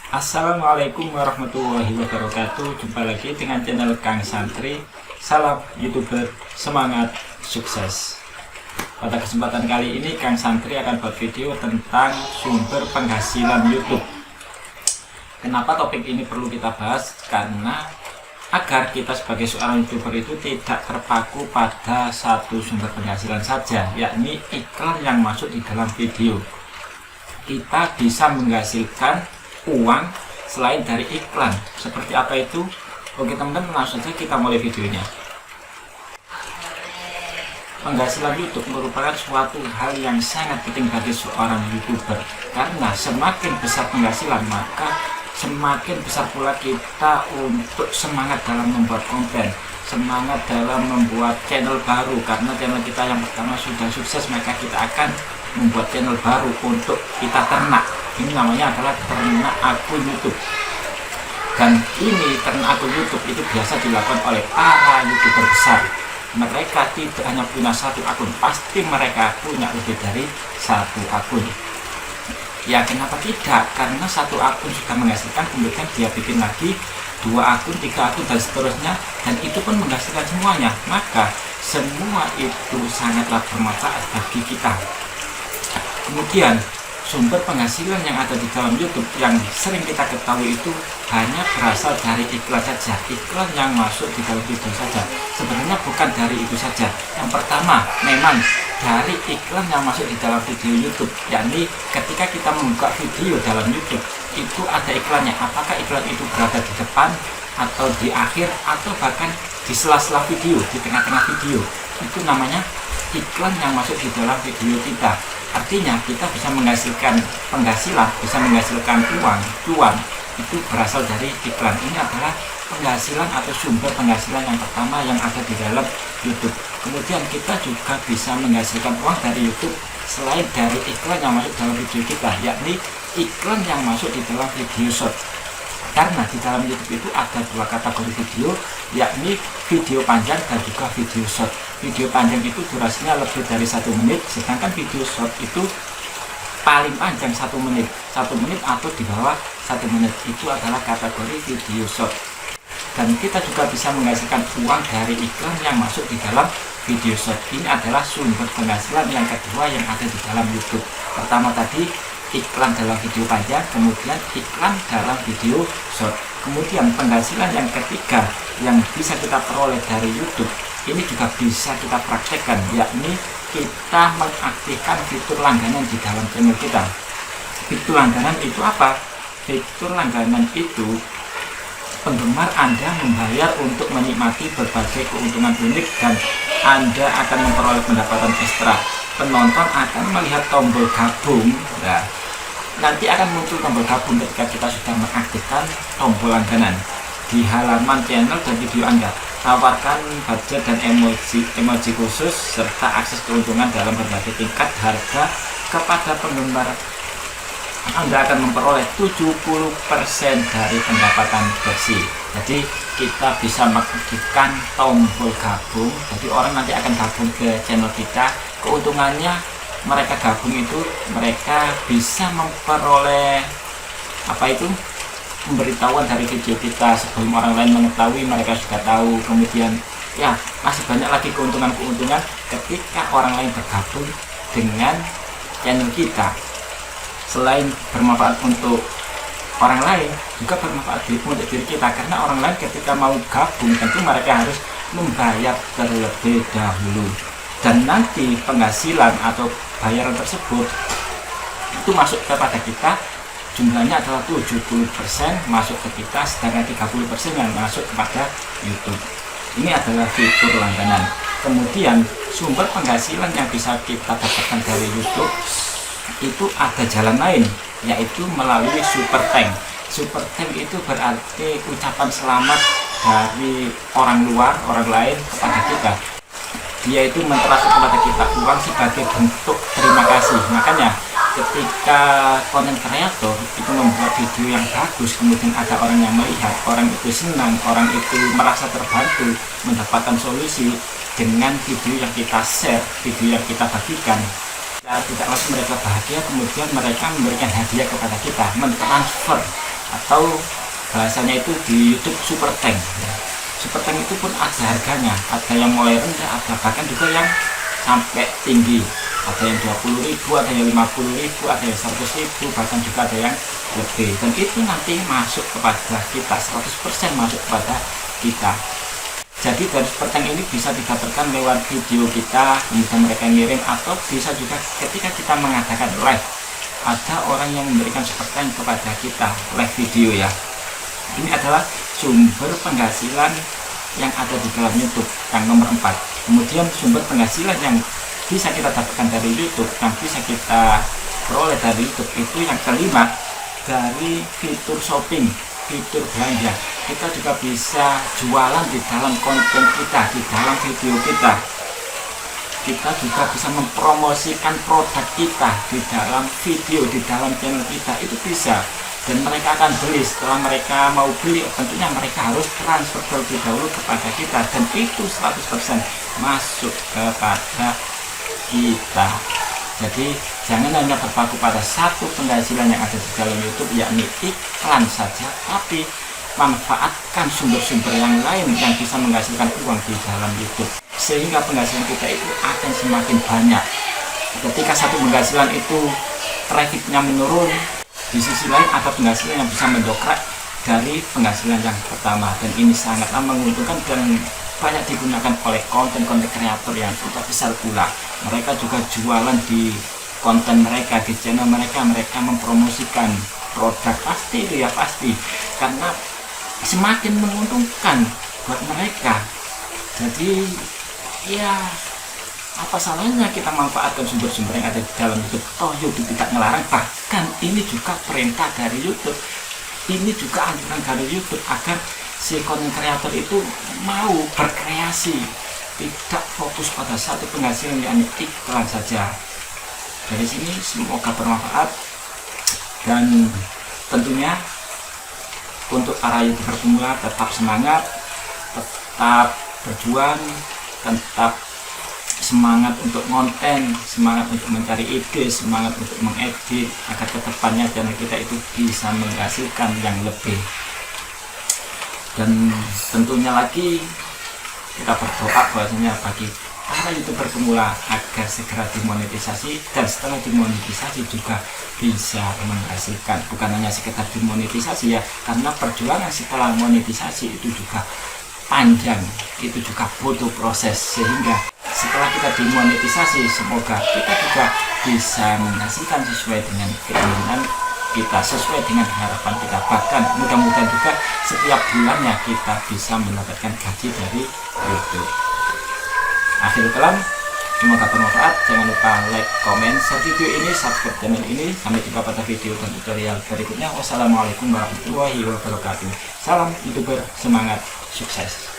Assalamualaikum warahmatullahi wabarakatuh. Jumpa lagi dengan channel Kang Santri. Salam YouTuber semangat sukses. Pada kesempatan kali ini Kang Santri akan buat video tentang sumber penghasilan YouTube. Kenapa topik ini perlu kita bahas? Karena agar kita sebagai seorang YouTuber itu tidak terpaku pada satu sumber penghasilan saja, yakni iklan yang masuk di dalam video. Kita bisa menghasilkan uang selain dari iklan. Seperti apa itu? Oke teman-teman, langsung saja kita mulai videonya. Penghasilan YouTube merupakan suatu hal yang sangat penting bagi seorang YouTuber, karena semakin besar penghasilan maka semakin besar pula kita untuk semangat dalam membuat konten, semangat dalam membuat channel baru. Karena channel kita yang pertama sudah sukses, maka kita akan membuat channel baru untuk kita ternak. Ini namanya adalah ternak akun YouTube. Dan ini ternak akun YouTube itu biasa dilakukan oleh para YouTuber besar. Mereka tidak hanya punya satu akun, pasti mereka punya lebih dari satu akun. Ya kenapa tidak? Karena satu akun sudah menghasilkan, kemudian dia bikin lagi 2 akun, 3 akun dan seterusnya, dan itu pun menghasilkan semuanya. Maka semua itu sangatlah bermanfaat bagi kita. Kemudian sumber penghasilan yang ada di dalam YouTube yang sering kita ketahui itu hanya berasal dari iklan saja, iklan yang masuk di dalam video saja. Sebenarnya bukan dari itu saja. Yang pertama, memang dari iklan yang masuk di dalam video YouTube, yakni ketika kita membuka video dalam YouTube itu ada iklannya. Apakah iklan itu berada di depan atau di akhir atau bahkan di sela-sela video, di tengah-tengah video, itu namanya iklan yang masuk di dalam video kita. Artinya kita bisa menghasilkan penghasilan, bisa menghasilkan uang, cuan itu berasal dari iklan. Ini adalah penghasilan atau sumber penghasilan yang pertama yang ada di dalam YouTube. Kemudian kita juga bisa menghasilkan uang dari YouTube selain dari iklan yang masuk dalam video kita, yakni iklan yang masuk di dalam video short. Karena di dalam YouTube itu ada 2 kategori video, yakni video panjang dan juga video short. Video panjang itu durasinya lebih dari 1 menit, sedangkan video short itu paling panjang 1 menit. 1 menit atau di bawah 1 menit itu adalah kategori video short. Dan kita juga bisa menghasilkan uang dari iklan yang masuk di dalam video short. Ini adalah sumber penghasilan yang kedua yang ada di dalam YouTube. Pertama tadi iklan dalam video panjang, kemudian iklan dalam video short. Kemudian penghasilan yang ketiga yang bisa kita peroleh dari YouTube ini juga bisa kita praktekkan, yakni kita mengaktifkan fitur langganan di dalam channel kita. Fitur langganan itu apa? Fitur langganan itu penggemar Anda membayar untuk menikmati berbagai keuntungan unik dan Anda akan memperoleh pendapatan ekstra. Penonton akan melihat tombol gabung. Nah, nanti akan muncul tombol gabung ketika kita sudah mengaktifkan tombol langganan di halaman channel dan video Anda. Tawarkan budget dan emoji khusus serta akses keuntungan dalam berbagai tingkat harga kepada penggemar. Anda akan memperoleh 70% dari pendapatan bersih. Jadi kita bisa mengaktifkan tombol gabung, jadi orang nanti akan gabung ke channel kita. Keuntungannya mereka gabung itu mereka bisa memperoleh pemberitahuan dari video kita sebelum orang lain mengetahui, mereka sudah tahu. Kemudian ya masih banyak lagi keuntungan-keuntungan ketika orang lain bergabung dengan channel kita. Selain bermanfaat untuk orang lain, juga bermanfaat untuk diri kita, karena orang lain ketika mau gabung tentu mereka harus membayar terlebih dahulu, dan nanti penghasilan atau bayaran tersebut itu masuk kepada kita. Jumlahnya adalah 70% masuk ke kita, sedangkan 30% yang masuk kepada YouTube. Ini adalah fitur langganan. Kemudian sumber penghasilan yang bisa kita dapatkan dari YouTube itu ada jalan lain, yaitu melalui super thank. Super thank itu berarti ucapan selamat dari orang luar, orang lain kepada kita. Dia itu mentransfer kepada kita uang sebagai bentuk terima kasih. Makanya ketika konten kreator itu membuat video yang bagus, kemudian ada orang yang melihat, orang itu senang, orang itu merasa terbantu, mendapatkan solusi dengan video yang kita share, video yang kita bagikan, tidak langsung mereka bahagia, kemudian mereka memberikan hadiah kepada kita, mentransfer atau bahasanya itu di YouTube super tank ya. Super tank itu pun ada harganya, ada yang mulai rendah, ada bahkan juga yang sampai tinggi, ada yang 20.000, ada yang 50.000, ada yang 100.000, bahkan juga ada yang lebih, dan itu nanti masuk kepada kita, 100% masuk kepada kita. Jadi dari super tank ini bisa didapatkan lewat video kita, kemudian mereka ngirim, atau bisa juga ketika kita mengadakan live, ada orang yang memberikan super tank kepada kita live video ya. Ini adalah sumber penghasilan yang ada di dalam YouTube yang nomor 4. Kemudian sumber penghasilan yang bisa kita dapatkan dari YouTube, yang bisa kita peroleh dari YouTube, itu yang kelima, dari fitur shopping, fitur belanja. Kita juga bisa jualan di dalam konten kita, di dalam video kita. Kita juga bisa mempromosikan produk kita di dalam video, di dalam channel kita, itu bisa. Dan mereka akan beli. Setelah mereka mau beli, tentunya mereka harus transfer terlebih dahulu kepada kita, dan itu 100% masuk kepada kita. Jadi jangan hanya berpaku pada satu penghasilan yang ada di dalam YouTube, yakni iklan saja, tapi manfaatkan sumber-sumber yang lain yang bisa menghasilkan uang di dalam YouTube, sehingga penghasilan kita itu akan semakin banyak. Ketika satu penghasilan itu trafficnya menurun, di sisi lain ada penghasilan yang bisa mendongkrak dari penghasilan yang pertama, dan ini sangatlah menguntungkan dan banyak digunakan oleh konten-konten kreator yang sudah besar pula. Mereka juga jualan di konten mereka, di channel mereka, mereka mempromosikan produk, pasti itu ya, pasti, karena semakin menguntungkan buat mereka. Jadi ya, apa salahnya kita manfaatkan sumber-sumber yang ada di dalam YouTube? Toh YouTube tidak melarang, bahkan ini juga perintah dari YouTube, ini juga anjuran dari YouTube agar si konten kreator itu mau berkreasi, tidak fokus pada satu penghasilan yang iklan saja. Dari sini semoga bermanfaat, dan tentunya untuk para YouTuber pemula tetap semangat, tetap berjuang, tetap semangat untuk konten, semangat untuk mencari ide, semangat untuk mengedit, agar kedepannya channel kita itu bisa menghasilkan yang lebih. Dan tentunya lagi kita berdoa bahwasanya bagi para YouTuber pemula agar segera dimonetisasi, dan setelah dimonetisasi juga bisa menghasilkan, bukan hanya sekedar dimonetisasi ya, karena perjuangan setelah monetisasi itu juga panjang, itu juga butuh proses, sehingga setelah kita dimonetisasi semoga kita juga bisa menghasilkan sesuai dengan keinginan kita, sesuai dengan harapan kita, bahkan mudah-mudahan juga setiap bulannya kita bisa mendapatkan gaji dari YouTube. Akhirul kalam, semoga bermanfaat. Jangan lupa like, komen, share video ini, subscribe channel ini. Sampai jumpa pada video dan tutorial berikutnya. Wassalamualaikum warahmatullahi wabarakatuh. Salam YouTuber, semangat, sukses.